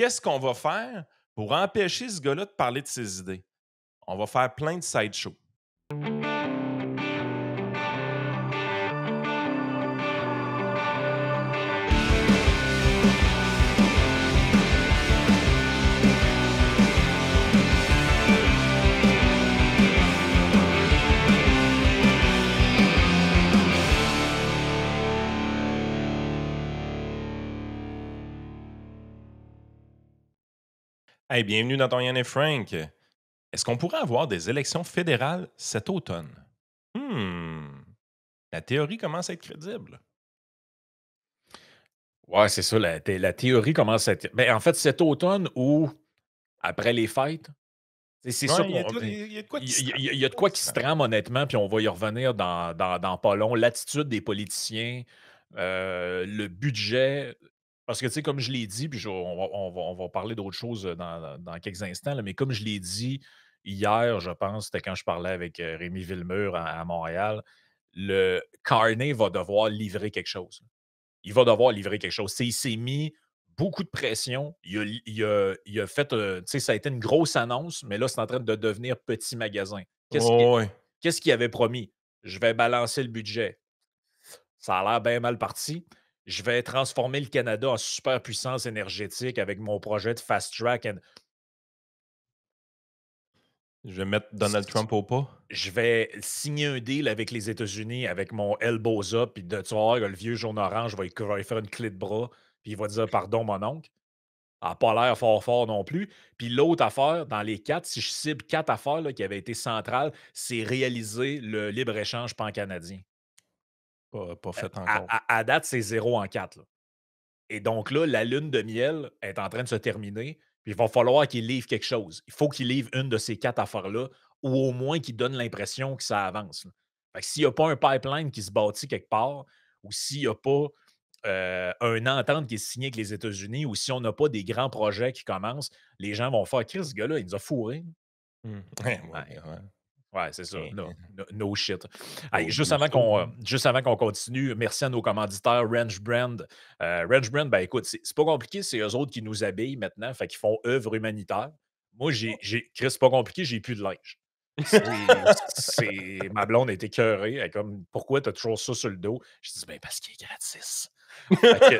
qu'est-ce qu'on va faire pour empêcher ce gars-là de parler de ses idées? On va faire plein de sideshows. Hey, bienvenue dans ton Yann et Frank. Est-ce qu'on pourrait avoir des élections fédérales cet automne? Hmm, la théorie commence à être crédible. Ouais, c'est ça, la théorie commence à être en fait, cet automne ou après les fêtes, c'est ça Ouais, il y a, qu'on il y a de quoi il qui se y a trame. il y a Il il y y a a de de quoi quoi qui qui se se trame. trame honnêtement, puis on va y revenir dans pas long. L'attitude des politiciens, le budget, parce que, tu sais, comme je l'ai dit, puis on va parler d'autres choses, dans quelques instants, là, mais comme je l'ai dit hier, je pense, c'était quand je parlais avec, Rémi Villemur à Montréal, le Carney va devoir livrer quelque chose. Il va devoir livrer quelque chose. Tu sais, il s'est mis beaucoup de pression. Il a fait, tu sais, ça a été une grosse annonce, mais là, c'est en train de devenir petit magasin. Qu'est-ce qu'il Oh, ouais. qu'est-ce qu'il avait promis? Je vais balancer le budget. Ça a l'air bien mal parti. Je vais transformer le Canada en superpuissance énergétique avec mon projet de fast track Je vais mettre Donald Trump au pas. je vais signer un deal avec les États-Unis avec mon elbows up, puis tu vas voir que le vieux jaune orange va lui faire une clé de bras, puis il va dire: «Pardon, mon oncle». A pas l'air fort fort non plus. Puis l'autre affaire, dans les 4, si je cible 4 affaires là, qui avaient été centrales, c'est réaliser le libre-échange pan-canadien. Pas fait À encore. à à date, c'est 0 en 4 là. Et donc là, la lune de miel est en train de se terminer, puis il va falloir qu'il livre quelque chose. Il faut qu'il livre une de ces 4 affaires-là ou au moins qu'il donne l'impression que ça avance, là. Fait que s'il y a pas un pipeline qui se bâtit quelque part ou s'il y a pas, une entente qui est signée avec les États-Unis ou si on n'a pas des grands projets qui commencent, les gens vont faire: «Chris, ce gars-là, il nous a fourrés». Ouais, ouais, Ouais. ouais. Ouais, c'est ça. Eh, No shit. Hey, oh, no shit. juste avant qu'on continue, merci à nos commanditaires Ranch Brand. Ranch Brand, ben, écoute, c'est pas compliqué, c'est eux autres qui nous habillent maintenant, fait qu'ils font œuvre humanitaire. Moi, Chris, c'est pas compliqué, j'ai plus de linge. Ma blonde a été écœurée, elle est comme: «Pourquoi tu as toujours ça sur le dos?» Je dis: «Ben, parce qu'il est gratis». Fait que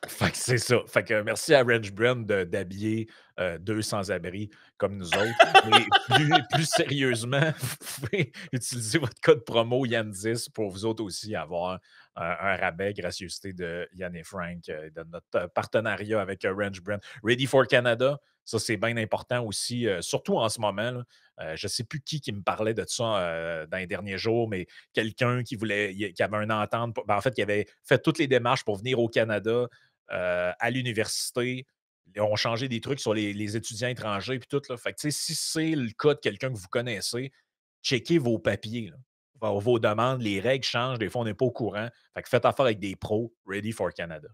fait que c'est ça. Fait que merci à Ranch Brand d'habiller, 2 sans-abri comme nous autres. Mais plus sérieusement, vous pouvez utiliser votre code promo Yann10 pour vous autres aussi avoir un rabais gracieuseté de Yann et Frank, de notre, partenariat avec, Ranch Brand. Ready for Canada, ça, c'est bien important aussi, surtout en ce moment, là. Je ne sais plus qui me parlait de ça, dans les derniers jours, mais quelqu'un qui avait une entente, en fait, qui avait fait toutes les démarches pour venir au Canada, à l'université. Ils ont changé des trucs sur les étudiants étrangers puis tout, là. Fait que, tu sais, si c'est le cas de quelqu'un que vous connaissez, checkez vos papiers, là. Vos demandes, les règles changent, des fois, on n'est pas au courant. Fait que faites affaire avec des pros, Ready for Canada.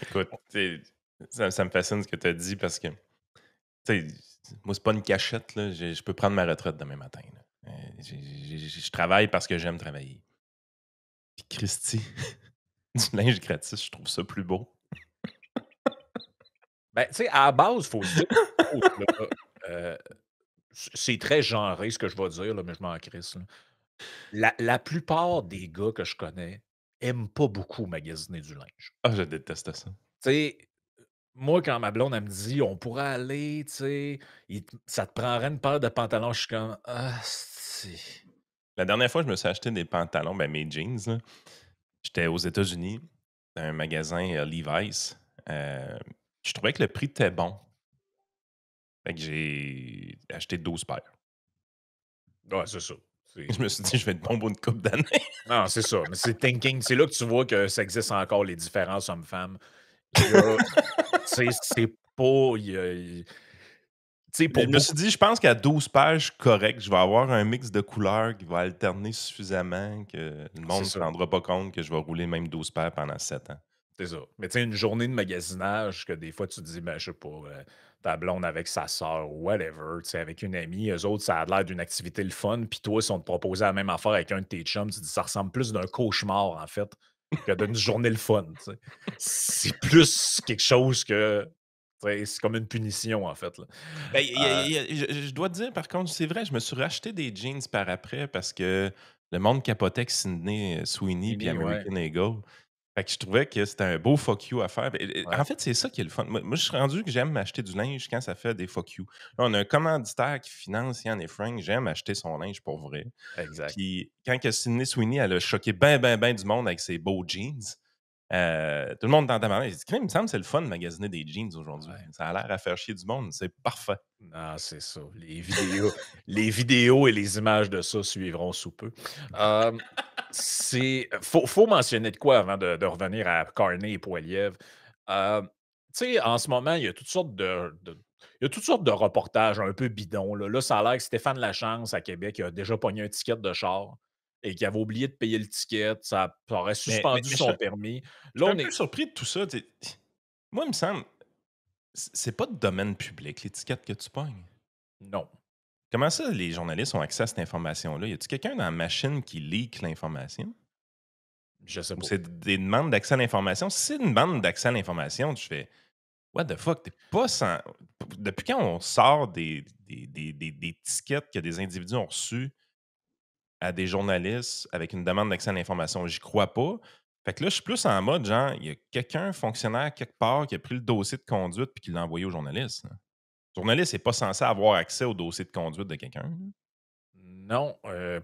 Écoute, tu sais, ça me fascine ce que tu as dit parce que, tu sais, moi, c'est pas une cachette, là. Je peux prendre ma retraite demain matin, là. Je travaille parce que j'aime travailler. Puis Christy, du linge gratis, je trouve ça plus beau. Ben, tu sais, à la base, il faut se dire une chose, là, c'est très genré ce que je vais dire, là, mais je m'en crisse, là. La plupart des gars que je connais aiment pas beaucoup magasiner du linge. Ah, je déteste ça. Tu sais, moi, quand ma blonde, elle me dit: «On pourrait aller, tu sais, ça te prendrait une paire de pantalons», je suis comme: «Ah, si». La dernière fois, je me suis acheté des pantalons, ben, mes jeans, là. J'étais aux États-Unis, dans un magasin, Levi's. Heu, je trouvais que le prix était bon. Fait que j'ai acheté 12 paires. Ouais, c'est ça. C'est Je me suis dit: «Je vais être bon pour une couple d'années». non, c'est ça, mais c'est thinking. C'est là que tu vois que ça existe encore les différences hommes-femmes. Il y a c'est pas il tu sais, Mais pour je me suis beaucoup dit: «Je pense qu'à 12 pages, je suis correct. Je vais avoir un mix de couleurs qui va alterner suffisamment que le c'est monde ne se ça, rendra pas compte que je vais rouler même 12 paires pendant 7 ans». c'est ça. Mais tu sais, une journée de magasinage que des fois tu te dis, ben, je sais pas, ta blonde avec sa sœur ou whatever, tu sais, avec une amie, eux autres, ça a l'air d'une activité le fun, puis toi, si on te proposait la même affaire avec un de tes chums, tu te dis: «Ça ressemble plus d'un cauchemar, en fait». que d'une journée le fun, tu sais. C'est plus quelque chose que, tu sais, c'est comme une punition, en fait, là. Ben, Heu, je dois te dire, par contre, c'est vrai, je me suis racheté des jeans par après parce que le monde capotait avec Sydney Sweeney puis Sweeney, ouais, American Eagle. Fait que je trouvais que c'était un beau fuck you à faire. En ouais, fait, c'est ça qui est le fun. Moi, je suis rendu que j'aime m'acheter du linge quand ça fait des fuck you. Là, on a un commanditaire qui finance Yann et Frank. J'aime acheter son linge pour vrai. exact. Puis quand que Sydney Sweeney, elle a choqué ben du monde avec ses beaux jeans, tout le monde dans ta main. Il dit: «Crime, il me semble que c'est le fun de magasiner des jeans aujourd'hui. Ouais. Ça a l'air à faire chier du monde. C'est parfait». Non, c'est ça. Les vidéos et les images de ça suivront sous peu. Hem, faut mentionner de quoi avant de revenir à Carnet et Poilievre. Hem, Tu sais, en ce moment, il y a toutes sortes il y a toutes sortes de reportages un peu bidons, là. Là, ça a l'air que Stéphane Lachance, à Québec, il a déjà pogné un ticket de char et qu'il avait oublié de payer le ticket. Ça aurait suspendu Mais je son permis. suis Là, un on peu est surpris de tout ça. Moi, il me semble, c'est pas de domaine public, l'étiquette que tu pognes. non, Comment ça, les journalistes ont accès à cette information-là? Y a-tu quelqu'un dans la machine qui leak l'information? je sais Ou pas. c'est des demandes d'accès à l'information? Si c'est une demande d'accès à l'information, tu fais What the fuck? T'es pas sans. Depuis quand on sort des tickets que des individus ont reçus à des journalistes avec une demande d'accès à l'information? J'y crois pas. Fait que là, je suis plus en mode genre, il y a quelqu'un, fonctionnaire quelque part, qui a pris le dossier de conduite puis qui l'a envoyé au journaliste, là. Le journaliste n'est pas censé avoir accès au dossier de conduite de quelqu'un, là. Non,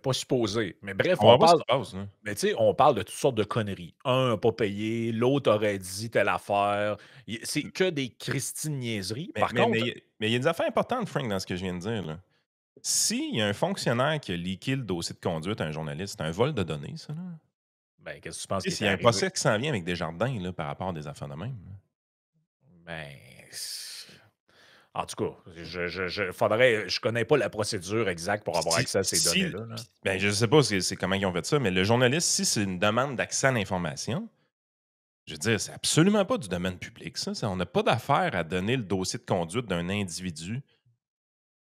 pas supposé. Mais bref, On on va voir ce parle qui se passe, là. mais tu sais, on parle de toutes sortes de conneries. Un n'a pas payé, l'autre aurait dit telle affaire. C'est que des Christine niaiseries. Mais Par mais contre, mais mais il y a des affaires importantes, Frank, dans ce que je viens de dire, là. S'il y a un fonctionnaire qui a leaké le dossier de conduite à un journaliste, c'est un vol de données, ça, là. ben, qu'est-ce que tu penses Tu qui sais, est s'il y a un arrivé? procès qui s'en vient avec Desjardins, là, par rapport à des affaires de même, là. Ben, en tout cas, je connais pas la procédure exacte pour avoir accès à ces données-là, là. Ben, je sais pas c'est comment ils ont fait ça, mais le journaliste, si c'est une demande d'accès à l'information, je veux dire, c'est absolument pas du domaine public, ça. On n'a pas d'affaire à donner le dossier de conduite d'un individu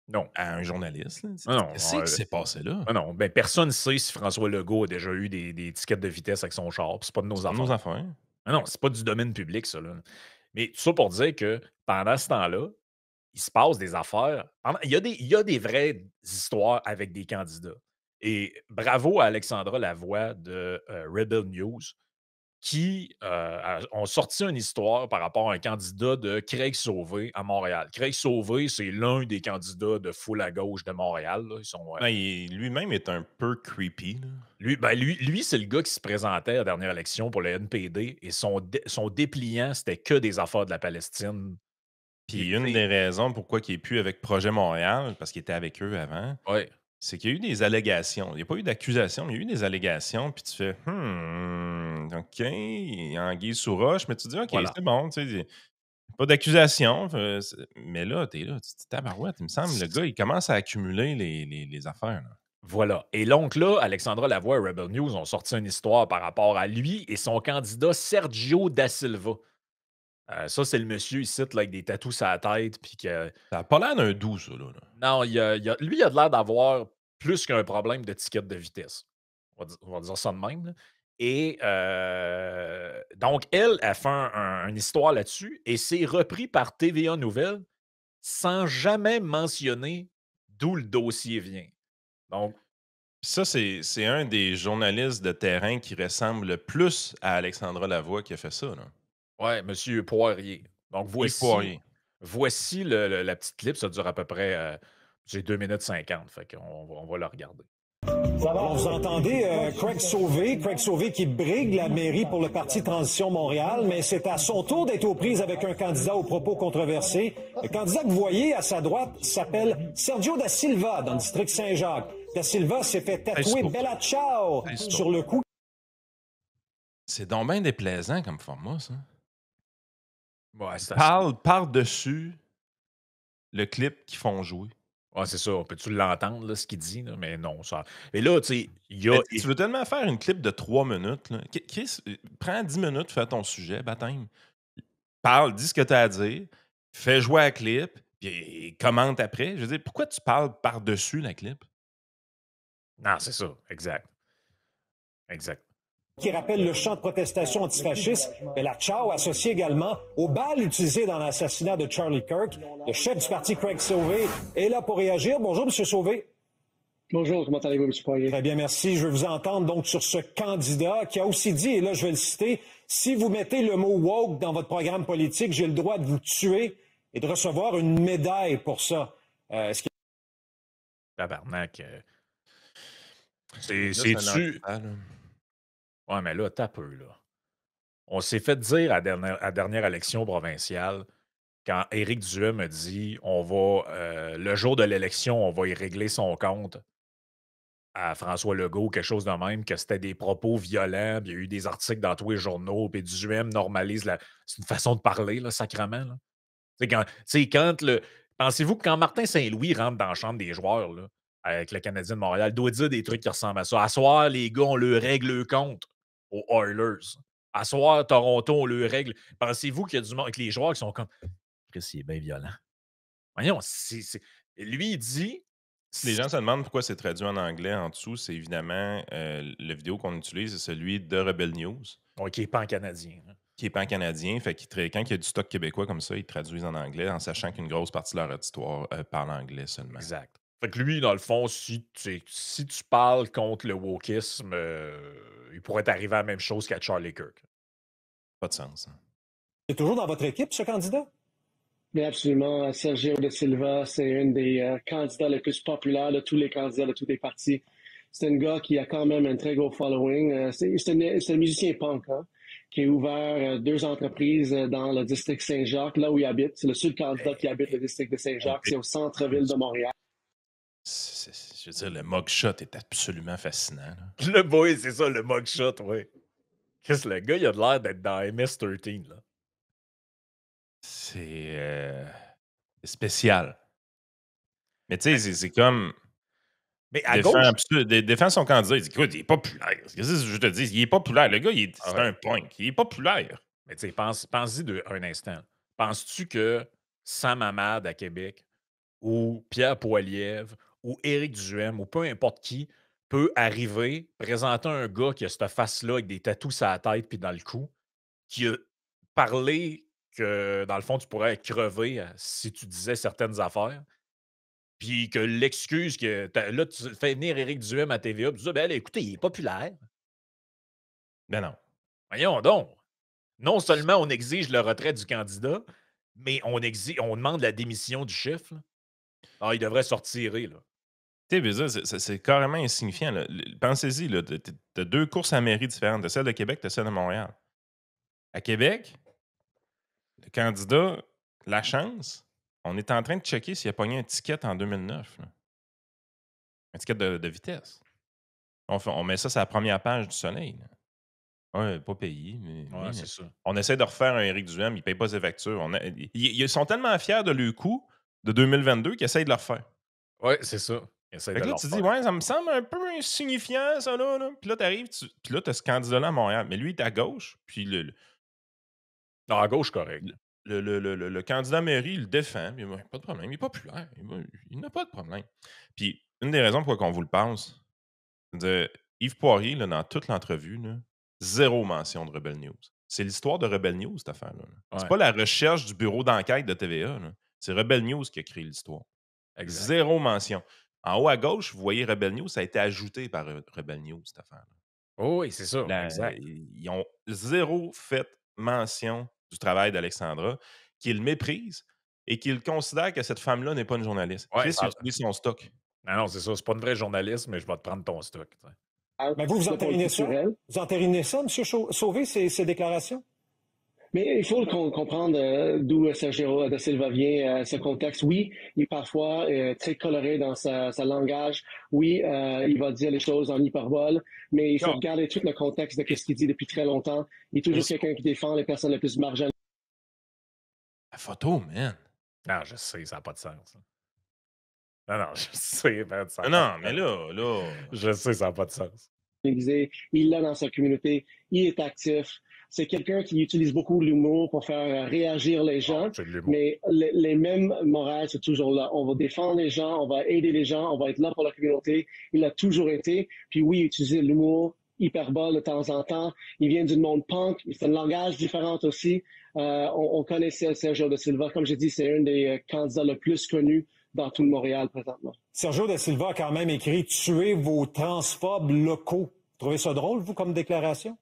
Non. à un journaliste, là. Non, Qu'est-ce non, qui s'est passé là? non, non. Ben, personne ne sait si François Legault a déjà eu des tickets de vitesse avec son char, puis c'est pas de nos C'est pas nos affaires. affaires. Ah non, c'est pas du domaine public, ça, là. Mais tout ça pour dire que pendant ce temps-là, il se passe des affaires. Il y a des vraies histoires avec des candidats. Et bravo à Alexandra Lavoie de Rebel News qui ont sorti une histoire par rapport à un candidat de Craig Sauvé à Montréal. Craig Sauvé, c'est l'un des candidats de foule à gauche de Montréal, là. Ils sont, Ben, lui-même est un peu creepy, là. lui, c'est le gars qui se présentait à la dernière élection pour le NPD et son dépliant, c'était que des affaires de la Palestine. Puis, Puis tu une sais, des raisons pourquoi il est plus avec Projet Montréal, parce qu'il était avec eux avant, ouais, c'est qu'il y a eu des allégations. Il n'y a pas eu d'accusation, mais il y a eu des allégations, puis tu fais OK, anguille sous roche, mais tu dis OK, voilà. c'est bon, tu sais, pas d'accusation. Mais là, t'es là, tu te dis tabarouette, il me semble, le gars, il commence à accumuler les affaires, là. Voilà. Et donc là, Alexandra Lavoie et Rebel News ont sorti une histoire par rapport à lui et son candidat Sergio Da Silva. Ça, c'est le monsieur ici, là, avec des tatous sur la tête. Puis que, Ça a pas l'air d'un doux, ça, là. non, lui, il a de l'air d'avoir plus qu'un problème de ticket de vitesse. On va dire ça de même, là. Et donc, elle a fait une histoire là-dessus et c'est repris par TVA Nouvelles sans jamais mentionner d'où le dossier vient. Donc, Puis ça, c'est un des journalistes de terrain qui ressemble le plus à Alexandra Lavoie qui a fait ça, là. ouais, monsieur Poirier. Donc Yves voici Poirier. voici la petite clip, ça dure à peu près, c'est 2 minutes 50, fait qu'on va la regarder. Alors, vous entendez Craig Sauvé qui brigue la mairie pour le Parti Transition Montréal, mais c'est à son tour d'être aux prises avec un candidat aux propos controversés. Le candidat que vous voyez à sa droite s'appelle Sergio Da Silva, dans le district Saint-Jacques. Da Silva s'est fait tatouer Facebook. Bella Ciao Facebook. sur le cou. C'est donc bien déplaisant comme format, ça. Ouais, c'est assez. Parle par-dessus le clip qu'ils font jouer. Ouais, c'est ça, on peut-tu l'entendre là, ce qu'il dit là? Mais non, ça et là, tu sais, il y a Mais tu veux tellement faire une clip de 3 minutes, là. Chris, prends 10 minutes, fais ton sujet, baptême. Parle, dis ce que tu as à dire, fais jouer la clip, puis commente après. Je veux dire, pourquoi tu parles par-dessus la clip? non, c'est ça, exact, exact. qui rappelle le chant de protestation antifasciste, et la Ciao associée également aux balles utilisées dans l'assassinat de Charlie Kirk. Le chef du parti, Craig Sauvé, est là pour réagir. Bonjour, M. Sauvé. Bonjour, comment allez-vous, M. Poirier? Très bien, merci. Je veux vous entendre donc sur ce candidat qui a aussi dit, et là je vais le citer, si vous mettez le mot woke dans votre programme politique, j'ai le droit de vous tuer et de recevoir une médaille pour ça. Tabarnak. C'est-tu... Ouais, mais là, t'as peu, là. On s'est fait dire à la dernière élection provinciale, quand Éric Duhem a dit on va, le jour de l'élection, on va y régler son compte à François Legault, quelque chose de même, que c'était des propos violents, puis il y a eu des articles dans tous les journaux, puis Duhem normalise c'est une façon de parler, là, sacrément. Là. Pensez-vous que quand Martin Saint-Louis rentre dans la chambre des joueurs, là, avec le Canadien de Montréal, il doit dire des trucs qui ressemblent à ça. À soir, les gars, on le règle le compte aux Oilers. À soir, Toronto, on le règle. Pensez-vous qu'il y a du monde avec les joueurs qui sont comme Chris, il est bien violent. Voyons, lui, il dit. Si les gens se demandent pourquoi c'est traduit en anglais en dessous, c'est évidemment le vidéo qu'on utilise, c'est celui de Rebel News. Qui n'est pas en canadien. Hein. Qui n'est pas en canadien. Fait quand il y a du stock québécois comme ça, ils traduisent en anglais en sachant qu'une grosse partie de leur auditoire parle anglais seulement. Exact. Fait que lui, dans le fond, si tu parles contre le wokisme, il pourrait t'arriver à la même chose qu'à Charlie Kirk. Pas de sens. Hein. C'est toujours dans votre équipe, ce candidat? Oui, absolument. Sergio de Silva, c'est un des candidats les plus populaires de tous les candidats de tous les partis. C'est un gars qui a quand même un très gros following. C'est un musicien punk, hein, qui a ouvert 2 entreprises dans le district Saint-Jacques, là où il habite. C'est le seul candidat qui habite le district de Saint-Jacques. C'est au centre-ville de Montréal. Je veux dire, le mugshot est absolument fascinant. Là. Le boy, c'est ça, le mugshot, oui. Qu'est-ce que le gars, il a l'air d'être dans MS-13, là. C'est spécial. Mais tu sais, c'est comme... Mais à gauche... défend son candidat, il dit, écoute, il est populaire. Qu'est-ce que je te dis? Il est populaire. Le gars, c'est un punk. Il est populaire. Mais tu sais, pense-y un instant. Penses-tu que Sam Hamad à Québec ou Pierre Poilievre ou Éric Duhem ou peu importe qui peut arriver, présenter un gars qui a cette face-là avec des tatous sur la tête puis dans le cou, qui a parlé que, dans le fond, tu pourrais être crevé si tu disais certaines affaires, puis que l'excuse que... Là, tu fais venir Éric Duhem à TVA, puis tu dis, ben écoutez, il est populaire. Ben non. Voyons donc. Non seulement on exige le retrait du candidat, mais on demande la démission du chef. Là. Ah, il devrait sortir, là. Tu sais, c'est carrément insignifiant. Là. Pensez-y, tu as 2 courses à mairie différentes. Tu celle de Québec, tu celle de Montréal. À Québec, le candidat, la chance, on est en train de checker s'il a pogné un ticket en 2009. Là. Un ticket de vitesse. On met ça sur la première page du Soleil. Oui, pas payé. Mais c'est ça. On essaie de refaire un Éric Duhem, il ne paye pas ses factures. Ils sont tellement fiers de leur coup de 2022 qu'ils essayent de le refaire. Oui, c'est ça. Fait que là, tu dis, ouais, ça me semble un peu insignifiant, ça, là. Puis là, t'arrives, puis là, t'as ce candidat-là à Montréal. Mais lui, il est à gauche, puis non, à gauche, correct. Le candidat mairie, il le défend, mais ouais, pas de problème. Il est populaire. Il n'a pas de problème. Puis, une des raisons pourquoi on vous le pense, c'est Yves Poirier, là, dans toute l'entrevue, là, 0 mention de Rebel News. C'est l'histoire de Rebel News, cette affaire-là. Ouais. C'est pas la recherche du bureau d'enquête de TVA. Là. C'est Rebel News qui a créé l'histoire. Exact. 0 mention. En haut à gauche, vous voyez Rebel News, ça a été ajouté par Rebel News, cette affaire-là. Oh oui, c'est ça. Exact. Ils ont 0 fait mention du travail d'Alexandra, qu'ils méprisent et qu'ils considèrent que cette femme-là n'est pas une journaliste. Ouais, Chris, il a suivi son stock. Non, c'est ça. C'est pas une vraie journaliste, mais je vais te prendre ton stock. Mais vous entérinez ça? Vous entérinez ça, M. Sauvé, ces déclarations? Mais il faut comprendre d'où Sergio de Silva vient, ce contexte. Oui, il est parfois très coloré dans sa langage. Oui, il va dire les choses en hyperbole, mais il faut regarder tout le contexte de ce qu'il dit depuis très longtemps. Il est toujours quelqu'un qui défend les personnes les plus marginales. La photo, man. Non, je sais, ça n'a pas de sens. Non, je sais, man, ça non, mais là... Je sais, ça n'a pas de sens. Il l'a dans sa communauté, il est actif. C'est quelqu'un qui utilise beaucoup l'humour pour faire réagir les gens, mais les mêmes morales, c'est toujours là. On va défendre les gens, on va aider les gens, on va être là pour la communauté. Il a toujours été. Puis oui, utiliser l'humour hyperbole de temps en temps. Il vient du monde punk. C'est un langage différent aussi. On connaît Sergio Da Silva. Comme j'ai dit, c'est un des candidats le plus connus dans tout le Montréal présentement. Sergio Da Silva a quand même écrit « Tuez vos transphobes locaux ». Vous trouvez ça drôle, vous, comme déclaration?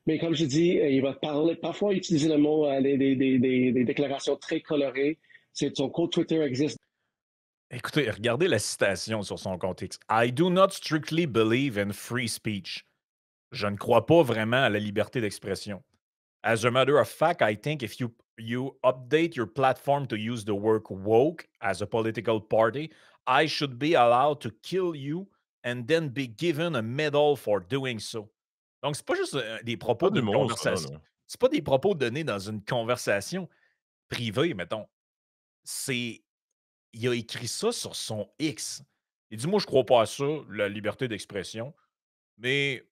Mais comme je dis, il va parler, parfois utiliser le mot, des déclarations très colorées. Son compte Twitter existe. Écoutez, regardez la citation sur son compte X. I do not strictly believe in free speech. Je ne crois pas vraiment à la liberté d'expression. As a matter of fact, I think if you update your platform to use the word woke as a political party, I should be allowed to kill you and then be given a medal for doing so. Donc, c'est pas juste des propos Pas d'une d'humour, ça, conversation. là. C'est pas des propos donnés dans une conversation privée, mettons. Il a écrit ça sur son X. Il dit: «Moi, je crois pas à ça, la liberté d'expression, mais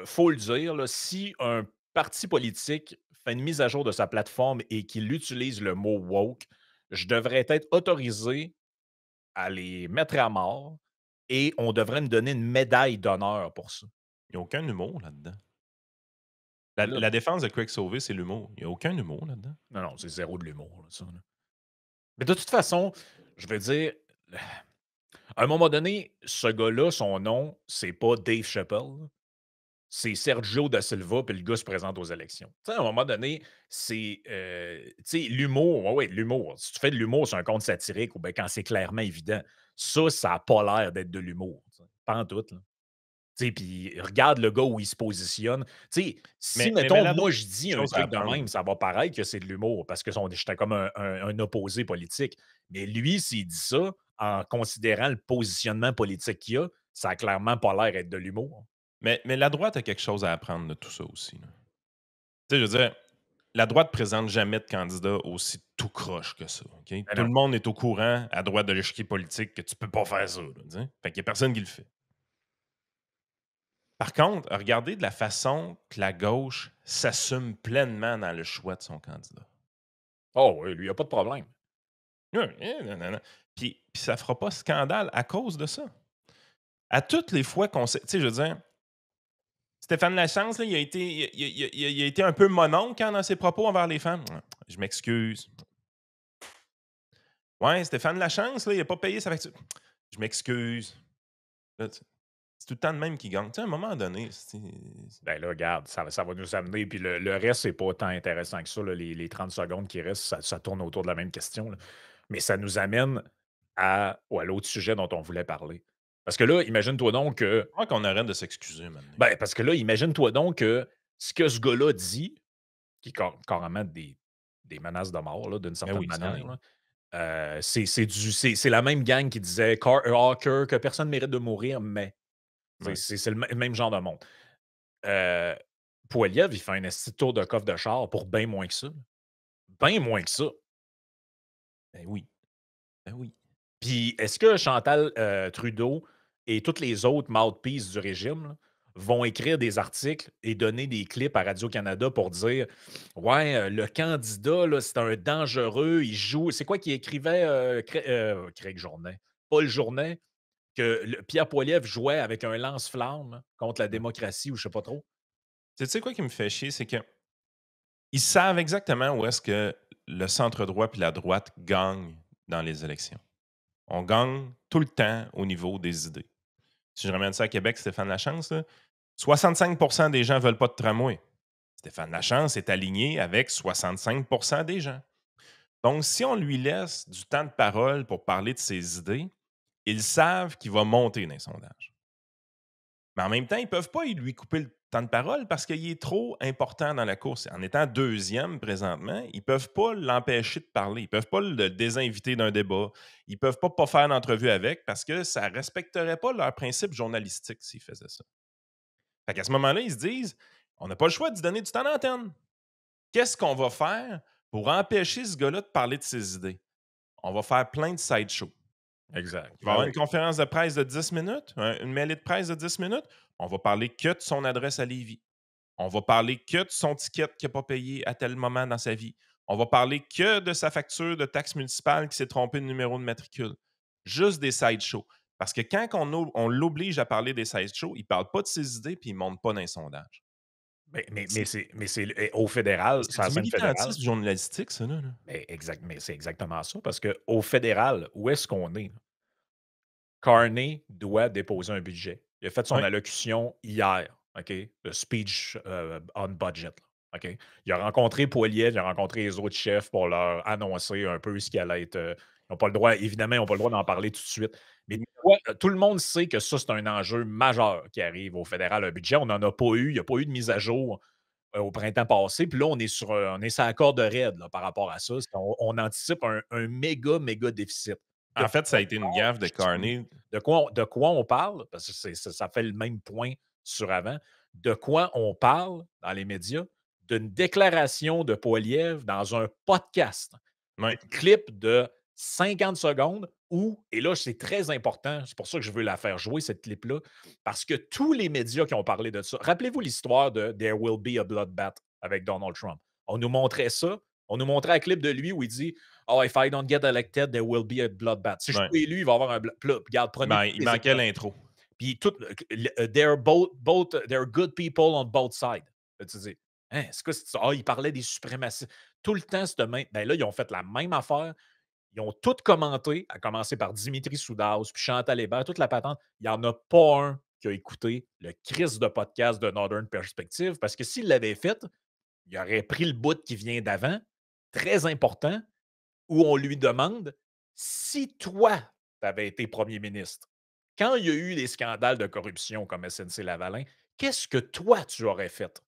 faut le dire, là, si un parti politique fait une mise à jour de sa plateforme et qu'il utilise le mot woke, je devrais être autorisé à les mettre à mort et on devrait me donner une médaille d'honneur pour ça». Il n'y a aucun humour là-dedans. Là La défense de Craig Sauvé, c'est l'humour. Il n'y a aucun humour là-dedans. non, c'est zéro de l'humour, là, ça, là. Mais de toute façon, je veux dire, à un moment donné, ce gars-là, son nom, c'est pas Dave Chappelle, là. C'est Sergio Da Silva, puis le gars se présente aux élections. Tu sais, à un moment donné, c'est, tu sais, l'humour, ouais, l'humour. Si tu fais de l'humour sur un compte satirique ou bien quand c'est clairement évident, ça a pas l'air d'être de l'humour, tu sais, pas en tout, là. Tu sais, puis regarde le gars où il se positionne. Tu sais, si, Mais mettons, là-dedans, moi, je dis un chose à truc de apprendre. même, ça va paraître que c'est de l'humour parce que j'étais comme un opposé politique. Mais lui, s'il dit ça en considérant le positionnement politique qu'il a, ça a clairement pas l'air d'être de l'humour. Mais la droite a quelque chose à apprendre de tout ça aussi, là. Tu sais, je veux dire, la droite présente jamais de candidat aussi tout croche que ça, OK? Mais Tout non. le monde est au courant, à droite de l'échiquier politique, que tu peux pas faire ça, là, tu sais? Fait qu'il y a personne qui le fait. Par contre, regardez de la façon que la gauche s'assume pleinement dans le choix de son candidat. Oh oui, lui, il a pas de problème. Non, non, non. Puis ça fera pas scandale à cause de ça. À toutes les fois qu'on sait... Tu sais, je veux dire, Stéphane Lachance, là, il a été un peu mononcle dans ses propos envers les femmes. Je m'excuse. Ouais, Stéphane Lachance, là, il n'a pas payé sa facture. Je m'excuse. Là, c'est tout le temps le même qui gagne. Tu sais, à un moment donné, Ben là, regarde, ça va nous amener. Puis le reste, c'est pas tant intéressant que ça. Là, les 30 secondes qui restent, ça tourne autour de la même question, là. Mais ça nous amène à l'autre sujet dont on voulait parler. Parce que là, imagine-toi donc que. je crois qu'on arrête de s'excuser maintenant. Ben, parce que là, imagine-toi donc que ce que ce gars-là dit, qui est carrément des menaces de mort, là, d'une certaine oui, ça manière, l'est. là, c'est la même gang qui disait Hawker, que personne ne mérite de mourir, mais. Ouais. C'est le même genre de monde. Poiliev, il fait un esti de tour de coffre de char pour bien moins que ça. Bien moins que ça. Ben oui. Ben oui. Puis est-ce que Chantal Trudeau et toutes les autres mouthpieces du régime là, vont écrire des articles et donner des clips à Radio-Canada pour dire ouais, le candidat, là, c'est un dangereux, il joue. C'est quoi qu'il écrivait Craig Journet? Paul Journet, que Pierre Poilievre jouait avec un lance-flamme contre la démocratie ou je sais pas trop. Tu sais quoi qui me fait chier, c'est que ils savent exactement où est-ce que le centre-droit puis la droite gagnent dans les élections. On gagne tout le temps au niveau des idées. Si je ramène ça à Québec, Stéphane Lachance, là, 65 des gens ne veulent pas de tramway. Stéphane Lachance est aligné avec 65 des gens. Donc, si on lui laisse du temps de parole pour parler de ses idées, ils savent qu'il va monter dans les sondages. Mais en même temps, ils ne peuvent pas lui couper le temps de parole parce qu'il est trop important dans la course. En étant deuxième présentement, ils ne peuvent pas l'empêcher de parler. Ils ne peuvent pas le désinviter d'un débat. Ils ne peuvent pas faire d'entrevue avec parce que ça ne respecterait pas leurs principes journalistiques s'ils faisaient ça. Fait qu'à ce moment-là, ils se disent on n'a pas le choix de lui donner du temps d'antenne. Qu'est-ce qu'on va faire pour empêcher ce gars-là de parler de ses idées? On va faire plein de sideshows. Exact. Il va y avoir une conférence de presse de 10 minutes, une mêlée de presse de 10 minutes. On va parler que de son adresse à Lévis. On va parler que de son ticket qu'il n'a pas payé à tel moment dans sa vie. On va parler que de sa facture de taxe municipale qui s'est trompé de numéro de matricule. Juste des sideshows. Parce que quand on l'oblige à parler des sideshows, il ne parle pas de ses idées puis il ne monte pas dans les sondages. Mais c'est au fédéral, C'est sur la du scène fédérale. militantisme journalistique, ça, là. Mais c'est exactement ça, parce qu'au fédéral, où est-ce qu'on est? Carney doit déposer un budget. Il a fait son Oui. allocution hier, OK? Le speech on budget. Là, OK? Il a rencontré Poilievre, il a rencontré les autres chefs pour leur annoncer un peu ce qui allait être. Ils n'ont pas le droit, évidemment, ils n'ont pas le droit d'en parler tout de suite. Mais tout le monde sait que ça, c'est un enjeu majeur qui arrive au fédéral, un budget. On n'en a pas eu. Il n'y a pas eu de mise à jour au printemps passé. Puis là, on est sur la corde raide là, par rapport à ça. On anticipe un méga déficit. En fait, ça a été une gaffe de Carney. De quoi on parle? Parce que ça fait le même point sur avant. De quoi on parle dans les médias? D'une déclaration de Poilievre dans un podcast. Oui. Un clip de 50 secondes où, et là, c'est très important, c'est pour ça que je veux la faire jouer, cette clip-là, parce que tous les médias qui ont parlé de ça, rappelez-vous l'histoire de There Will Be a Bloodbath avec Donald Trump. On nous montrait ça, on nous montrait un clip de lui où il dit Oh, if I don't get elected, there will be a bloodbath. Si je suis élu, il va y avoir un bloodbath. Regarde, prenez. Il manquait l'intro. Puis tout, they're good people on both sides. Là, tu dis, hein, c'est quoi ça? Ah, il parlait des suprémacistes. Tout le temps, ben là, ils ont fait la même affaire. Ils ont tout commenté, à commencer par Dimitri Soudas, puis Chantal Hébert, toute la patente. Il n'y en a pas un qui a écouté le crise de podcast de Northern Perspective, parce que s'il l'avait fait, il aurait pris le bout qui vient d'avant, très important, où on lui demande si toi, tu avais été premier ministre, quand il y a eu des scandales de corruption comme SNC-Lavalin, qu'est-ce que toi, tu aurais fait?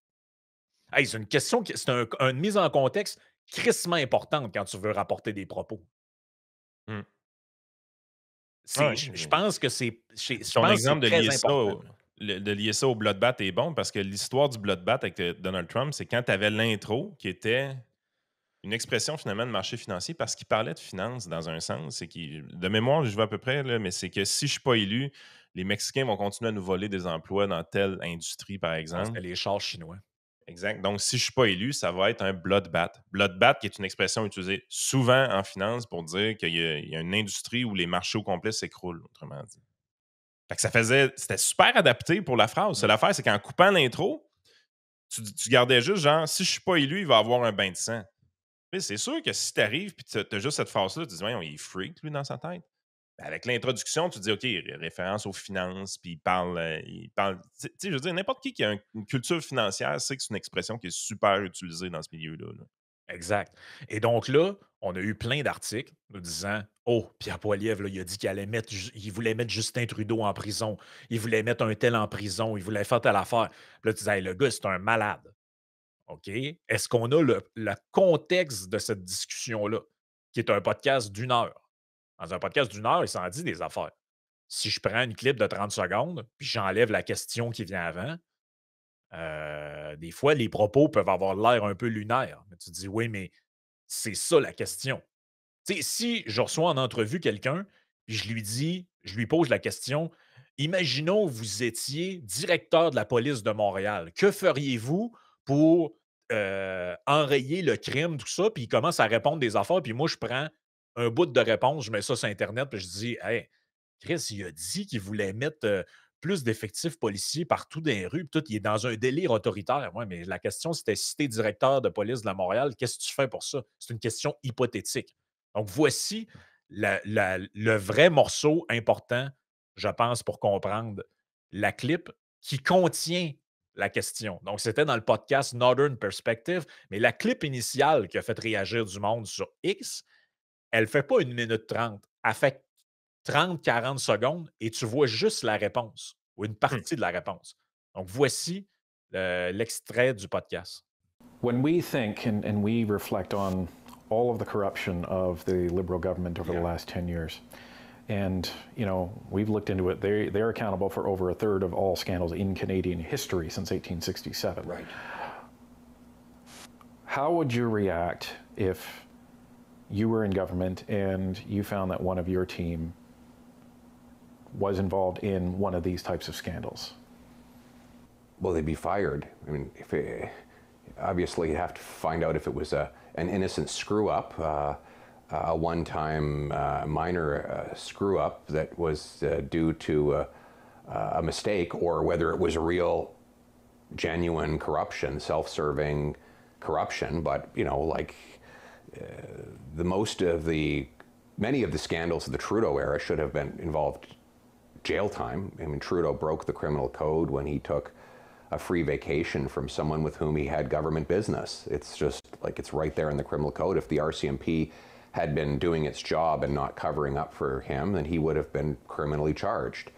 Hey, c'est une question, c'est une mise en contexte crissement importante quand tu veux rapporter des propos. Je pense que c'est Ton exemple de lier ça au bloodbath est bon parce que l'histoire du bloodbath avec Donald Trump, c'est quand tu avais l'intro qui était une expression finalement de marché financier parce qu'il parlait de finances dans un sens. De mémoire, je vois à peu près, là, mais c'est que si je ne suis pas élu, les Mexicains vont continuer à nous voler des emplois dans telle industrie, par exemple. C'était les chars chinois. Exact. Donc, si je ne suis pas élu, ça va être un bloodbath. Bloodbath, qui est une expression utilisée souvent en finance pour dire qu'il y a une industrie où les marchés au complet s'écroulent, autrement dit. Fait que c'était super adapté pour la phrase. Seule affaire, c'est qu'en coupant l'intro, tu gardais juste genre, si je ne suis pas élu, il va avoir un bain de sang. Mais c'est sûr que si tu arrives et tu as juste cette phrase-là, tu te dis, il est freak, lui, dans sa tête. Avec l'introduction, tu te dis, OK, référence aux finances, puis il parle. Tu sais, je veux dire, n'importe qui a une culture financière sait que c'est une expression qui est super utilisée dans ce milieu-là. Là. Exact. Et donc là, on a eu plein d'articles nous disant Oh, Pierre Poilievre, là, il a dit qu'il voulait mettre Justin Trudeau en prison, il voulait mettre un tel en prison, il voulait faire telle affaire. Puis là, tu disais hey, le gars, c'est un malade. OK? Est-ce qu'on a le contexte de cette discussion-là, qui est un podcast d'1 heure? Dans un podcast d'1 heure, il s'en dit des affaires. Si je prends une clip de 30 secondes, puis j'enlève la question qui vient avant, des fois, les propos peuvent avoir l'air un peu lunaires. Mais tu te dis, oui, mais c'est ça la question. Tu sais, si je reçois en entrevue quelqu'un, puis je lui pose la question, imaginons vous étiez directeur de la police de Montréal. Que feriez-vous pour enrayer le crime, tout ça? Puis il commence à répondre des affaires, puis moi, je prends un bout de réponse, je mets ça sur Internet, puis je dis, hey, Chris, il a dit qu'il voulait mettre plus d'effectifs policiers partout dans les rues. Puis tout, il est dans un délire autoritaire. Ouais, mais la question, c'était si tu es directeur de police de la Montréal, qu'est-ce que tu fais pour ça? C'est une question hypothétique. Donc, voici le vrai morceau important, je pense, pour comprendre la clip qui contient la question. Donc, c'était dans le podcast Northern Perspective, mais la clip initiale qui a fait réagir du monde sur X, elle ne fait pas 1 minute 30. Elle fait 30-40 secondes et tu vois juste la réponse ou une partie de la réponse. Donc, voici l'extrait du podcast. When we think and we reflect on all of the corruption of the Liberal government over the last 10 years, and, we've looked into it, they're accountable for over a third of all scandals in Canadian history since 1867. Right. How would you react if you were in government and you found that one of your team was involved in one of these types of scandals? Well, they'd be fired. I mean, obviously you have to find out if it was an innocent screw-up. a one-time minor screw-up that was due to a mistake, or whether it was a real, genuine corruption, self-serving corruption. But like many of the scandals of the Trudeau era should have been involved jail time. I mean, Trudeau broke the criminal code when he took a free vacation from someone with whom he had government business. It's just like, it's right there in the criminal code. If the RCMP had been doing its job and not covering up for him, then he would have been criminally charged.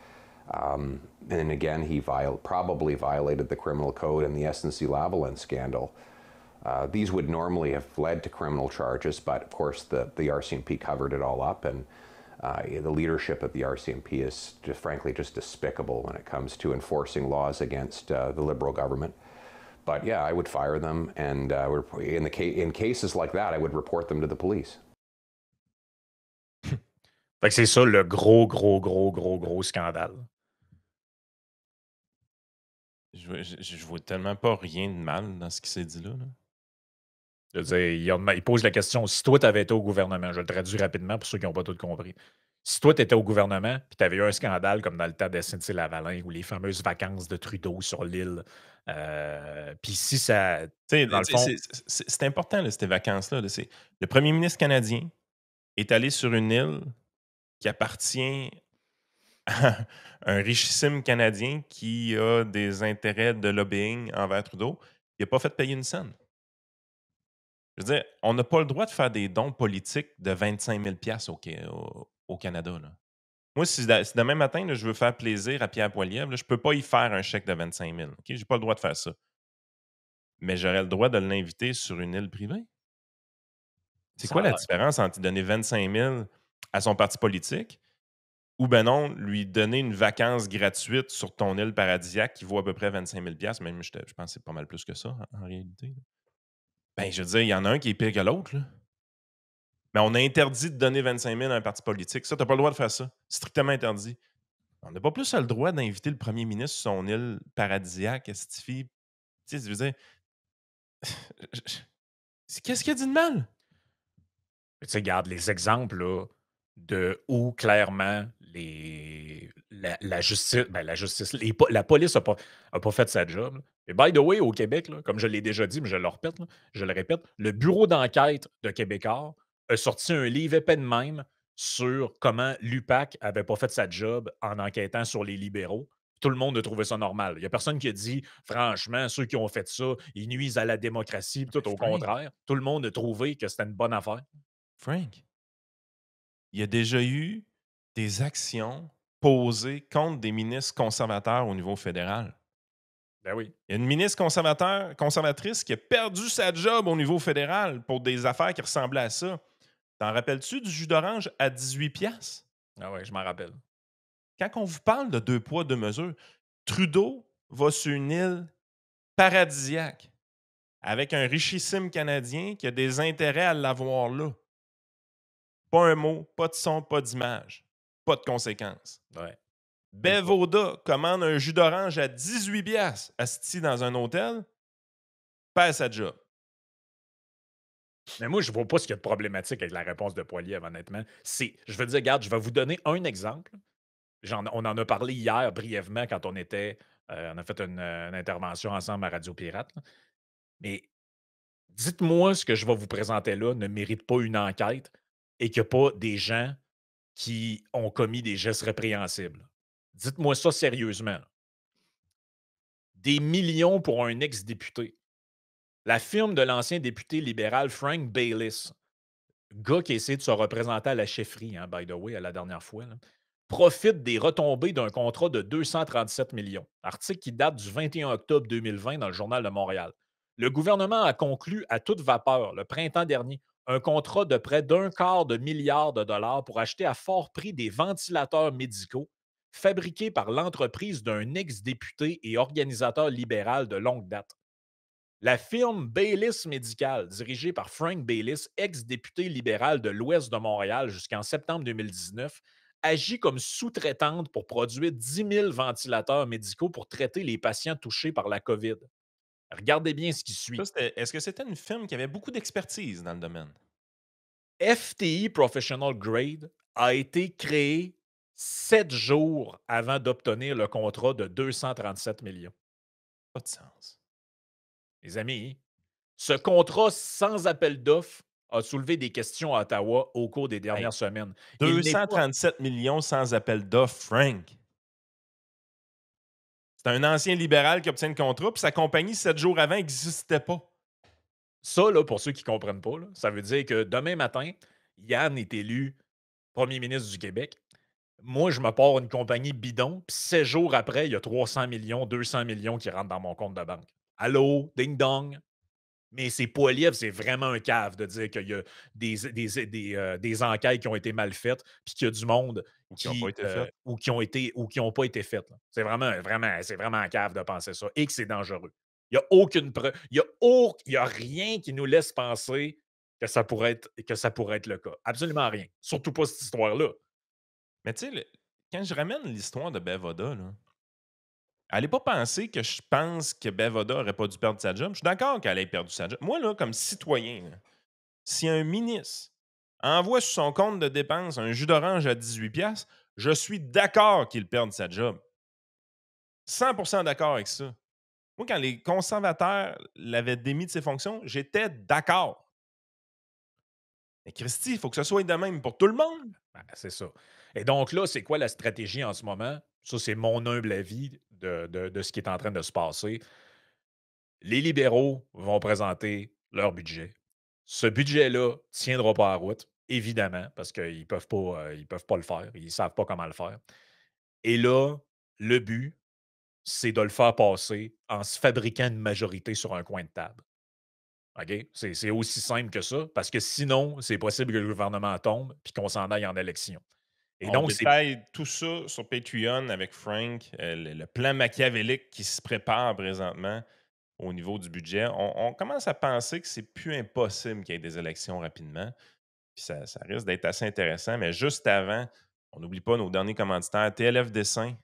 And again, he probably violated the criminal code in the SNC-Lavalin scandal. These would normally have led to criminal charges, but of course the RCMP covered it all up, and the leadership of the RCMP is frankly just despicable when it comes to enforcing laws against the Liberal government. But yeah, I would fire them, and in cases like that, I would report them to the police. Fait que c'est ça le gros scandale. Je vois tellement pas rien de mal dans ce qui s'est dit là. Je veux dire, il pose la question, si toi, tu avais été au gouvernement, je le traduis rapidement pour ceux qui n'ont pas tout compris. Si toi, tu étais au gouvernement, puis tu avais eu un scandale comme dans le temps de SNC-Lavalin ou les fameuses vacances de Trudeau sur l'île, puis si ça... Dans le fond, C'est important, là, ces vacances-là. Le premier ministre canadien est allé sur une île qui appartient à un richissime Canadien qui a des intérêts de lobbying envers Trudeau. Il n'a pas fait payer une scène. Je veux dire, on n'a pas le droit de faire des dons politiques de 25 000 au Canada. Là. Moi, si demain matin, là, je veux faire plaisir à Pierre Poilievre, là, je ne peux pas y faire un chèque de 25 000. Je n'ai pas le droit de faire ça. Mais j'aurais le droit de l'inviter sur une île privée. C'est quoi la différence entre lui donner 25 000 à son parti politique ou ben non, lui donner une vacance gratuite sur ton île paradisiaque qui vaut à peu près 25 000 même je pense que c'est pas mal plus que ça, en réalité. Ben, je veux dire, il y en a un qui est pire que l'autre. Là. Mais on a interdit de donner 25 000 à un parti politique. Ça, tu n'as pas le droit de faire ça. C'est strictement interdit. On n'a pas plus le droit d'inviter le premier ministre sur son île paradisiaque, Estifi. Tu sais, je veux dire... Qu'est-ce qu'il y a dit de mal? Tu sais, regarde les exemples là, de où clairement la justice, la police n'a pas fait sa job. Là. Et by the way, au Québec, là, comme je l'ai déjà dit, mais je le répète, le bureau d'enquête de Québécois a sorti un livre épais de même sur comment l'UPAC n'avait pas fait sa job en enquêtant sur les libéraux. Tout le monde a trouvé ça normal. Il n'y a personne qui a dit, franchement, ceux qui ont fait ça, ils nuisent à la démocratie. Tout au contraire. Tout le monde a trouvé que c'était une bonne affaire. Frank, il y a déjà eu des actions posées contre des ministres conservateurs au niveau fédéral. Ben oui. Il y a une ministre conservatrice qui a perdu sa job au niveau fédéral pour des affaires qui ressemblaient à ça. T'en rappelles-tu du jus d'orange à 18$? Ah oui, je m'en rappelle. Quand on vous parle de 2 poids, 2 mesures, Trudeau va sur une île paradisiaque avec un richissime Canadien qui a des intérêts à l'avoir là. Pas un mot, pas de son, pas d'image, pas de conséquences. Ouais. Bevoda commande un jus d'orange à 18$, asti dans un hôtel, perd sa job. Mais moi, je ne vois pas ce qu'il y a de problématique avec la réponse de Poilievre, honnêtement. Je veux dire, regarde, je vais vous donner un exemple. On en a parlé hier brièvement quand on a fait une intervention ensemble à Radio Pirate. Là. Mais dites-moi ce que je vais vous présenter là ne mérite pas une enquête et qu'il n'y a pas des gens qui ont commis des gestes répréhensibles. Dites-moi ça sérieusement. Des millions pour un ex-député. La firme de l'ancien député libéral Frank Baylis, gars qui a essayé de se représenter à la chefferie, hein, by the way, à la dernière fois, là, profite des retombées d'un contrat de 237 millions. Article qui date du 21 octobre 2020 dans le Journal de Montréal. Le gouvernement a conclu à toute vapeur, le printemps dernier, un contrat de près d'1/4 milliard de dollars pour acheter à fort prix des ventilateurs médicaux fabriqués par l'entreprise d'un ex-député et organisateur libéral de longue date. La firme Baylis Medical, dirigée par Frank Baylis, ex-député libéral de l'Ouest de Montréal jusqu'en septembre 2019, agit comme sous-traitante pour produire 10 000 ventilateurs médicaux pour traiter les patients touchés par la COVID. Regardez bien ce qui suit. Est-ce que c'était une firme qui avait beaucoup d'expertise dans le domaine? FTI Professional Grade a été créé 7 jours avant d'obtenir le contrat de 237 millions. Pas de sens. Les amis, ce contrat sans appel d'offres a soulevé des questions à Ottawa au cours des Hey, dernières semaines. Il n'est pas 237 millions sans appel d'offres, Frank. C'est un ancien libéral qui obtient le contrat, puis sa compagnie, 7 jours avant, n'existait pas. ça, là, pour ceux qui ne comprennent pas, là, ça veut dire que demain matin, Yann est élu premier ministre du Québec. Moi, je me pars une compagnie bidon, puis 7 jours après, il y a 300 millions, 200 millions qui rentrent dans mon compte de banque. Allô, ding-dong. Mais c'est Poilievre, c'est vraiment un cave de dire qu'il y a des enquêtes qui ont été mal faites, puis qu'il y a du monde Ou qui n'ont pas été faites. ou qui n'ont pas été faites. Là. C'est vraiment un cave de penser ça et que c'est dangereux. Il n'y a aucune preuve, il y a rien qui nous laisse penser que ça pourrait être le cas. Absolument rien. Surtout pas cette histoire-là. Mais tu sais, quand je ramène l'histoire de Bevoda, là, allez pas penser que je pense que Bevoda n'aurait pas dû perdre sa job. Je suis d'accord qu'elle ait perdu sa job. Moi, là, comme citoyen, là, si un ministre envoie sur son compte de dépenses un jus d'orange à 18$, je suis d'accord qu'il perde sa job. 100% d'accord avec ça. Moi, quand les conservateurs l'avaient démis de ses fonctions, j'étais d'accord. Mais Christy, il faut que ce soit de même pour tout le monde. Ben, c'est ça. Et donc là, c'est quoi la stratégie en ce moment? Ça, c'est mon humble avis de ce qui est en train de se passer. Les libéraux vont présenter leur budget. Ce budget-là ne tiendra pas à route, évidemment, parce qu'ils ne peuvent pas le faire. Ils ne savent pas comment le faire. Et là, le but, c'est de le faire passer en se fabriquant une majorité sur un coin de table. OK? C'est aussi simple que ça, parce que sinon, c'est possible que le gouvernement tombe et qu'on s'en aille en élection. Et On donc, c'est détaille tout ça sur Patreon avec Frank, le plan machiavélique qui se prépare présentement au niveau du budget. On commence à penser que c'est plus impossible qu'il y ait des élections rapidement. Puis ça risque d'être assez intéressant. Mais juste avant, on n'oublie pas nos derniers commanditaires, TLF Dessin,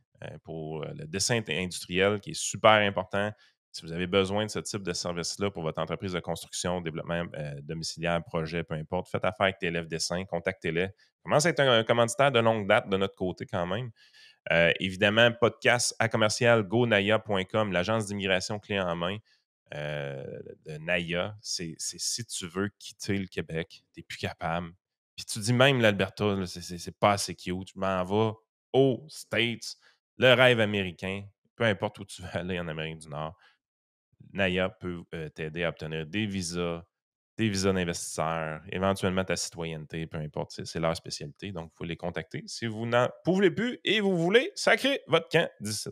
pour le dessin industriel qui est super important. Si vous avez besoin de ce type de service-là pour votre entreprise de construction, développement domiciliaire, projet, peu importe, faites affaire avec TLF Dessin, contactez-les. Commence à être un commanditaire de longue date de notre côté quand même. Évidemment, podcast à commercial gonaya.com, l'agence d'immigration clé en main de Naya. C'est si tu veux quitter le Québec, tu n'es plus capable. Puis tu dis même l'Alberta, là, c'est pas assez cute. Tu m'en vas aux States, le rêve américain, peu importe où tu veux aller en Amérique du Nord. Naya peut t'aider à obtenir des visas d'investisseurs, éventuellement ta citoyenneté, peu importe, c'est leur spécialité. Donc, il faut les contacter si vous n'en pouvez plus et vous voulez sacrer votre camp d'ici.